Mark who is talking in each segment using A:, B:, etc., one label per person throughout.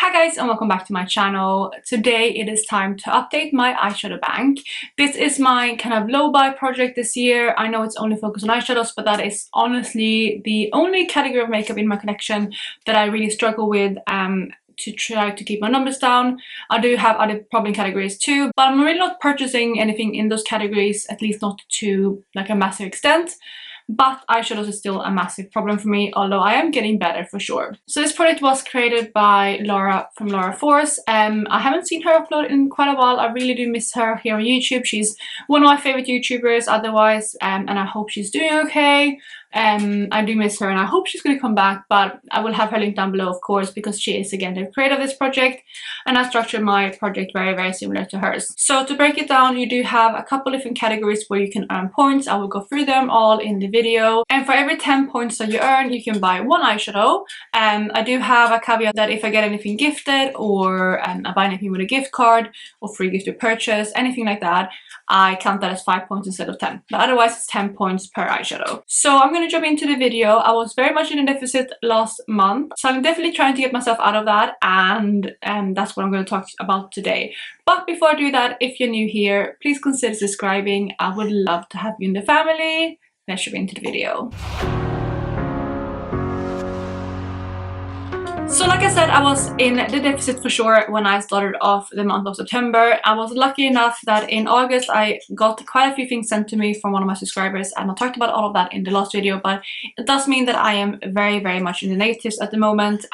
A: Hi guys, and welcome back to my channel. Today it is time to update my eyeshadow bank. This is my kind of low buy project this year. I know it's only focused on eyeshadows, but that is honestly the only category of makeup in my collection that I really struggle with to try to keep my numbers down. I do have other problem categories too, but I'm really not purchasing anything in those categories, at least not to like a massive extent. But eyeshadows is still a massive problem for me, although I am getting better for sure. So this project was created by Laura from Laura Force. I haven't seen her upload in quite a while. I really do miss her here on YouTube. She's one of my favorite YouTubers otherwise, and I hope she's doing okay. I do miss her and I hope she's going to come back, but I will have her link down below, of course, because she is again the creator of this project, and I structured my project very similar to hers. So to break it down, you do have a couple different categories where you can earn points. I will go through them all in the video, and for every 10 points that you earn, you can buy one eyeshadow. I do have a caveat that if I get anything gifted, or I buy anything with a gift card or free gift to purchase, anything like that, I count that as 5 points instead of 10, but otherwise it's 10 points per eyeshadow. So I'm going to jump into the video. I was very much in a deficit last month, so I'm definitely trying to get myself out of that, and that's what I'm going to talk about today. But before I do that, if you're new here, please consider subscribing. I would love to have you in the family. Let's jump into the video. So like I said, I was in the deficit for sure when I started off the month of September. I was lucky enough that in August I got quite a few things sent to me from one of my subscribers, and I talked about all of that in the last video, but it does mean that I am very much in the negatives at the moment,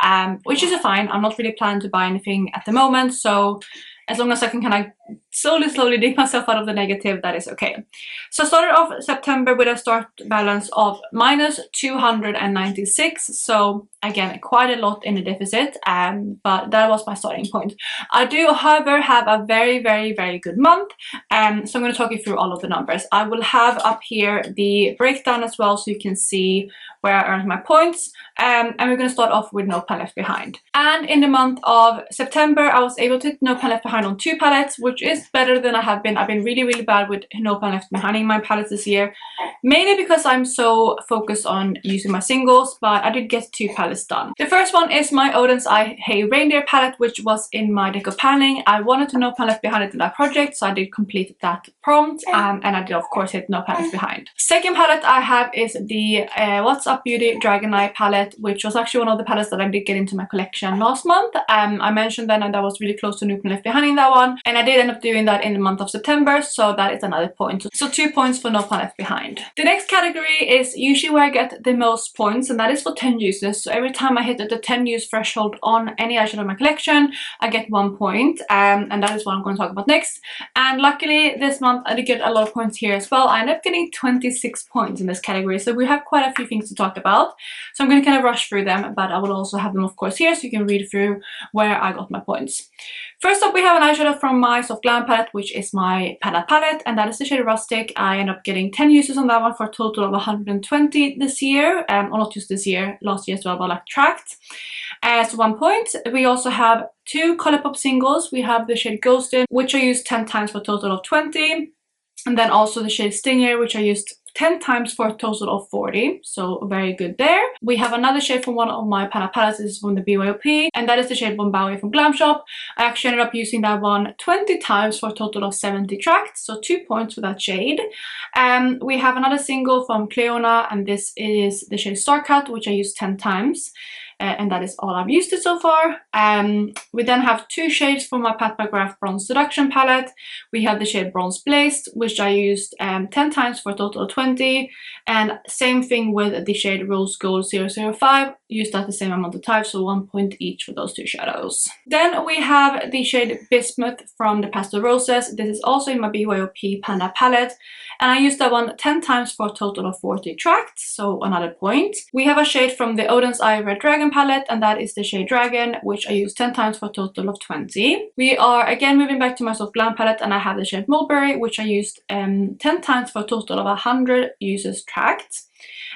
A: which is fine. I'm not really planning to buy anything at the moment, so as long as I can kind of slowly dig myself out of the negative, that is okay. So I started off September with a start balance of minus 296. So again, quite a lot in the deficit, but that was my starting point. I do, however, have a very good month, so I'm going to talk you through all of the numbers. I will have up here the breakdown as well, so you can see where I earned my points, and we're going to start off with No Pan Left Behind. And in the month of September, I was able to hit No Pan Left Behind on 2 palettes, which is better than I have been. I've been really bad with No Pan Left Behind in my palettes this year, mainly because I'm so focused on using my singles, but I did get 2 palettes done. The first one is my Odin's Eye Hey Reindeer palette, which was in my deco panning. I wanted to No Pan Left Behind it in that project, so I did complete that prompt, and I did of course hit No Pan Left Behind. Second palette I have is the What's Up Beauty Dragon Eye palette, which was actually one of the palettes that I did get into my collection last month. I mentioned then, and I was really close to No Pan Left Behind in that one, and I did end up doing that in the month of September, so that is another point. So 2 points for No Pan Left Behind. The next category is usually where I get the most points, and that is for 10 uses. So every time I hit the 10 use threshold on any eyeshadow in my collection, I get 1 point, and that is what I'm going to talk about next. And luckily this month I did get a lot of points here as well. I ended up getting 26 points in this category, so we have quite a few things to talk about. So I'm going to kind of rush through them, but I will also have them of course here, so you can read through where I got my points. First up, we have an eyeshadow from my Soft Glam palette, which is my palette, and that is the shade Rustic. I end up getting 10 uses on that one for a total of 120 this year, or not just this year, last year as well, but like tracked. As 1 point. We also have 2 Colourpop singles. We have the shade Ghosted, which I used 10 times for a total of 20, and then also the shade Stinger, which I used 10 times for a total of 40, so very good there. We have another shade from one of my palettes. This is from the BYOP, and that is the shade Bombay from Glam Shop. I actually ended up using that one 20 times for a total of 70 tracked, so 2 points for that shade. We have another single from Cleona, and this is the shade Starcut, which I used 10 times. And that is all I've used it so far. We then have 2 shades from my Pat McGrath Bronze Seduction palette. We have the shade Bronze Blazed, which I used 10 times for a total of 20. And same thing with the shade Rose Gold 005. Used that the same amount of times, so 1 point each for those 2 shadows. Then we have the shade Bismuth from the Pastel Roses. This is also in my BYOP Panda palette, and I used that one 10 times for a total of 40 tracked, so another point. We have a shade from the Odin's Eye Red Dragon palette, and that is the shade Dragon, which I used 10 times for a total of 20. We are again moving back to my Soft Glam palette, and I have the shade Mulberry, which I used 10 times for a total of 100 uses tracked.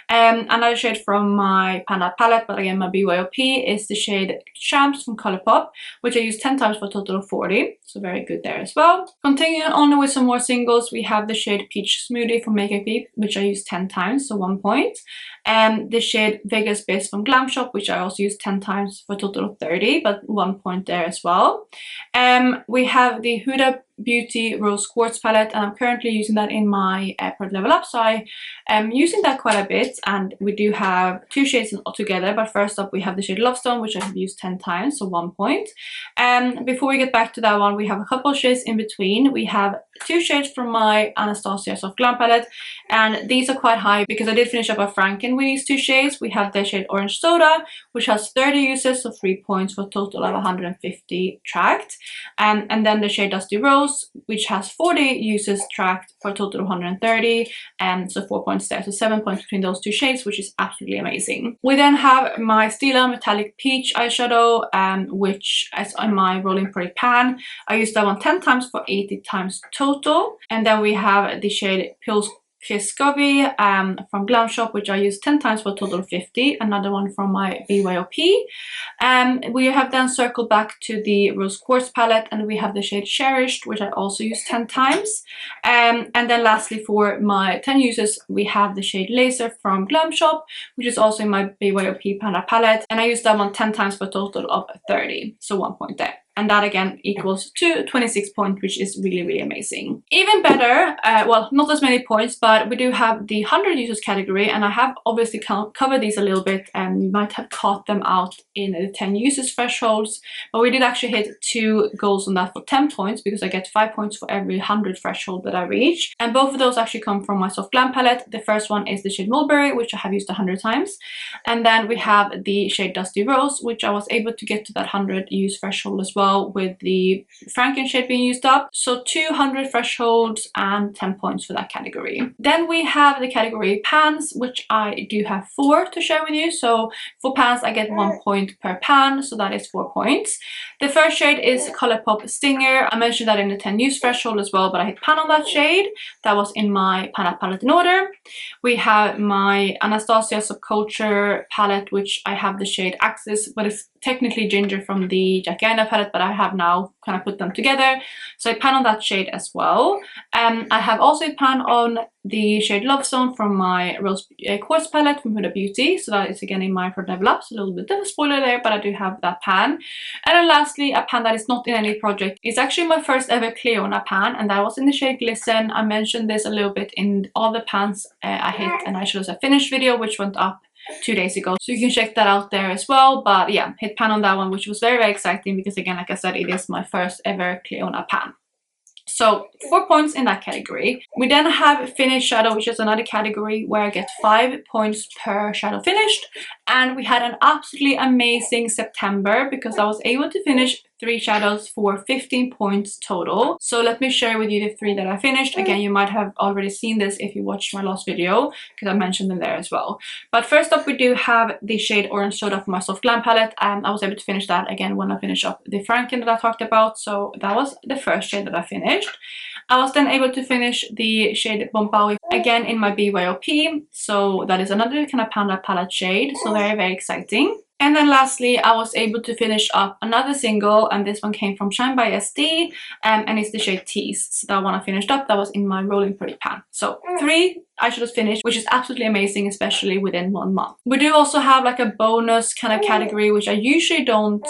A: Another shade from my Panda palette, but again my BYOP, is the shade Champs from Colourpop, which I used 10 times for a total of 40, so very good there as well. Continuing on with some more singles, we have the shade Peach Smoothie from Makeup Geek, which I used 10 times, so 1 point. And the shade Vegas Bliss from Glam Shop, which I also used 10 times for a total of 30, but 1 point there as well. We have the Huda Beauty Rose Quartz palette, and I'm currently using that in my product level up, so I am using that quite a bit, and we do have 2 shades altogether. But first up we have the shade Lovestone, which I have used 10 times, so 1 point. Before we get back to that one, we have a couple of shades in between. We have 2 shades from my Anastasia Soft Glam palette, and these are quite high because I did finish up a Franken with these 2 shades. We have the shade Orange Soda, which has 30 uses, so 3 points for a total of 150 tracked, and then the shade Dusty Rose, which has 40 uses tracked for a total of 130, and so 4 points there, so 7 points between those 2 shades, which is absolutely amazing. We then have my Stila Metallic Peach eyeshadow, which is on my rolling project pan. I used that one 10 times for 80 times total. And then we have the shade Pills Kiscovi from Glam Shop, which I used 10 times for a total of 50. Another one from my BYOP. We have then circled back to the Rose Quartz palette, and we have the shade Cherished, which I also used 10 times. And then lastly, for my 10 uses, we have the shade Laser from Glam Shop, which is also in my BYOP Panda palette, and I used that one 10 times for a total of 30, so 1 point there. And that again equals to 26 points, which is really, really amazing. Even better, well, not as many points, but we do have the 100 users category, and I have obviously covered these a little bit, and you might have caught them out in the 10 users thresholds, but we did actually hit 2 goals on that for 10 points, because I get 5 points for every 100 threshold that I reach. And both of those actually come from my Soft Glam palette. The first one is the shade Mulberry, which I have used 100 times. And then we have the shade Dusty Rose, which I was able to get to that 100 use threshold as well, with the Franken shade being used up. So 200 thresholds and 10 points for that category. Then we have the category pans, which I do have 4 to share with you. So for pans, I get 1 point per pan, so that is 4 points. The first shade is Colourpop Stinger. I mentioned that in the 10 use threshold as well, but I hit pan on that shade. That was in my Panda palette in order. We have my Anastasia Subculture palette, which I have the shade Axis, but it's technically Ginger from the Jackie Aina palette, but I have now kind of put them together. So I pan on that shade as well. I have also pan on the shade Love Zone from my Rose Quartz palette from Huda Beauty. So that is again in my product level up. So a little bit of a spoiler there, but I do have that pan. And then lastly, a pan that is not in any project. It's actually my first ever Cleona pan, and that was in the shade Glisten. I mentioned this a little bit in all the pans I hit and eyeshadows I finished video, which went up 2 days ago, so you can check that out there as well. But yeah, hit pan on that one, which was very, very exciting, because again, like I said, it is my first ever Cleona pan. So 4 points in that category. We then have finished shadow, which is another category where I get 5 points per shadow finished. And we had an absolutely amazing September, because I was able to finish 3 shadows for 15 points total. So let me share with you the 3 that I finished. Again, you might have already seen this if you watched my last video, because I mentioned them there as well. But first up, we do have the shade Orange Soda from my Soft Glam palette, and I was able to finish that again when I finished up the Franken that I talked about. So that was the first shade that I finished. I was then able to finish the shade Bombao again in my BYOP. So that is another kind of Panda palette shade. So very, very exciting. And then lastly, I was able to finish up another single, and this one came from Shine by SD, and it's the shade Tease. So that one I finished up, that was in my Rolling Pretty pan. So 3 eyeshadows finished, which is absolutely amazing, especially within 1 month. We do also have like a bonus kind of category, which I usually don't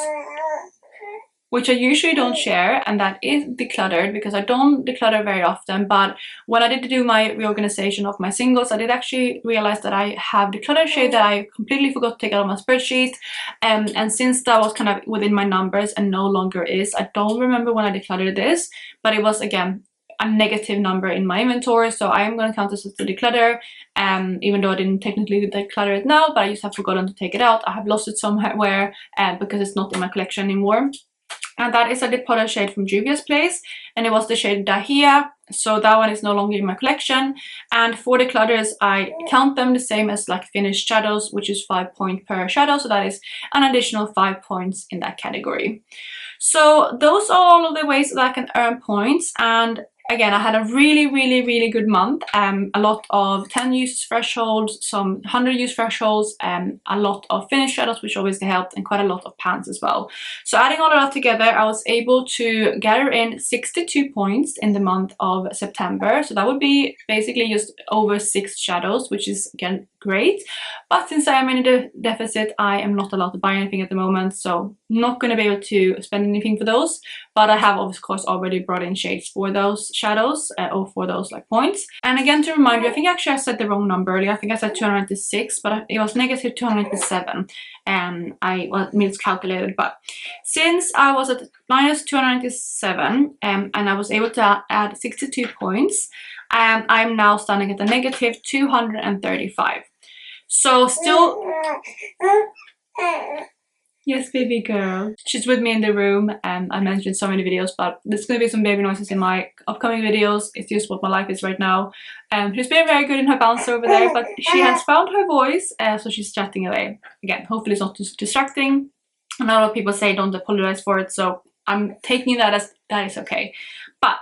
A: share, and that is decluttered, because I don't declutter very often. But when I did do my reorganization of my singles, I did actually realize that I have decluttered shade that I completely forgot to take out of my spreadsheet, and since that was kind of within my numbers and no longer is, I don't remember when I decluttered this, but it was again a negative number in my inventory, so I am going to count this as a declutter, even though I didn't technically declutter it now, but I just have forgotten to take it out. I have lost it somewhere because it's not in my collection anymore. And that is a lip powder shade from Juvia's Place, and it was the shade Dahia. So that one is no longer in my collection. And for the clutters, I count them the same as like finished shadows, which is 5 points per shadow. So that is an additional 5 points in that category. So those are all of the ways that I can earn points. And Again, I had a really good month. A lot of 10 use thresholds, some 100 use thresholds, a lot of finished shadows, which obviously helped, and quite a lot of pans as well. So adding all of that together, I was able to gather in 62 points in the month of September. So that would be basically just over 6 shadows, which is again great. But since I am in a deficit, I am not allowed to buy anything at the moment, so not going to be able to spend anything for those. But I have of course already brought in shades for those shadows, or for those like points. And again, to remind you, I think actually I said the wrong number earlier. I think I said 296, but it was negative 297. I miscalculated, but since I was at minus 297, and I was able to add 62 points, I'm now standing at a negative 235. So still, yes, baby girl. She's with me in the room. I mentioned so many videos, but there's going to be some baby noises in my upcoming videos. It's just what my life is right now. She's been very good in her bouncer over there, but she has found her voice, so she's chatting away. Again, hopefully it's not too distracting. And a lot of people say don't apologize for it, so I'm taking that as that is okay. But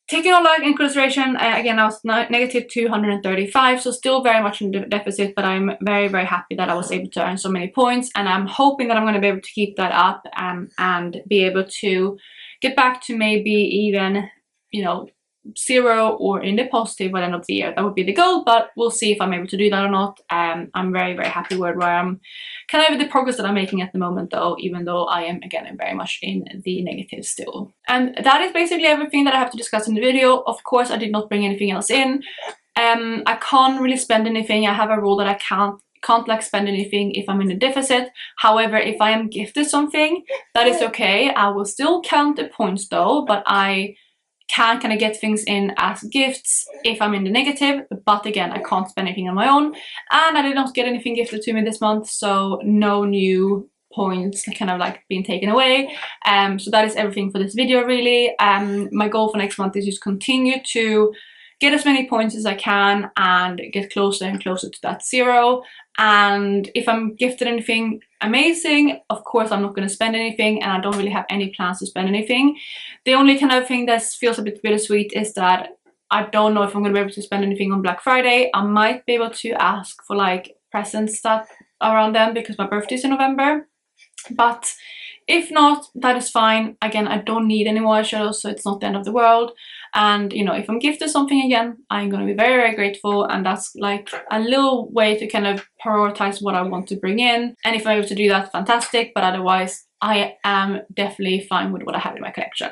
A: taking all that in consideration, again, I was negative 235, so still very much in deficit, but I'm very happy that I was able to earn so many points, and I'm hoping that I'm going to be able to keep that up, and be able to get back to maybe even, you know, 0 or in the positive by the end of the year. That would be the goal, but we'll see if I'm able to do that or not. I'm very happy with where I'm kind of the progress that I'm making at the moment though, even though I am again very much in the negative still. And that is basically everything that I have to discuss in the video. Of course, I did not bring anything else in. I can't really spend anything. I have a rule that I can't like spend anything if I'm in a deficit. However, if I am gifted something, that is okay. I will still count the points though, but I can kind of get things in as gifts if I'm in the negative, but again, I can't spend anything on my own, and I did not get anything gifted to me this month, so no new points kind of like being taken away. So that is everything for this video really. My goal for next month is just continue to get as many points as I can and get closer and closer to that 0. And if I'm gifted anything amazing, of course I'm not going to spend anything, and I don't really have any plans to spend anything. The only kind of thing that feels a bit bittersweet is that I don't know if I'm going to be able to spend anything on Black Friday. I might be able to ask for like presents that around then because my birthday is in November, but if not, that is fine. Again, I don't need any more eyeshadows, so it's not the end of the world. And you know, if I'm gifted something again, I'm gonna be very grateful, and that's like a little way to kind of prioritize what I want to bring in. And if I'm able to do that, fantastic, but otherwise I am definitely fine with what I have in my collection.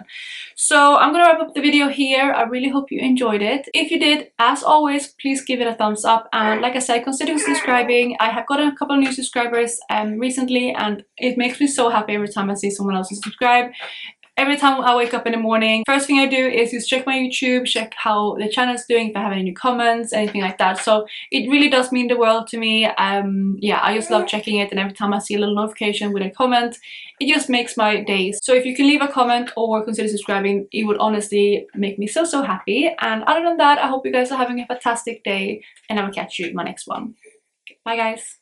A: So I'm gonna wrap up the video here. I really hope you enjoyed it. If you did, as always, please give it a thumbs up, and like I said, consider subscribing. I have got a couple of new subscribers recently, and it makes me so happy every time I see someone else subscribe. Every time I wake up in the morning, first thing I do is just check my YouTube, check how the channel is doing, if I have any new comments, anything like that. So it really does mean the world to me. Yeah, I just love checking it, and every time I see a little notification with a comment, it just makes my days. So if you can leave a comment or consider subscribing, it would honestly make me so happy. And other than that, I hope you guys are having a fantastic day, and I will catch you in my next one. Bye guys.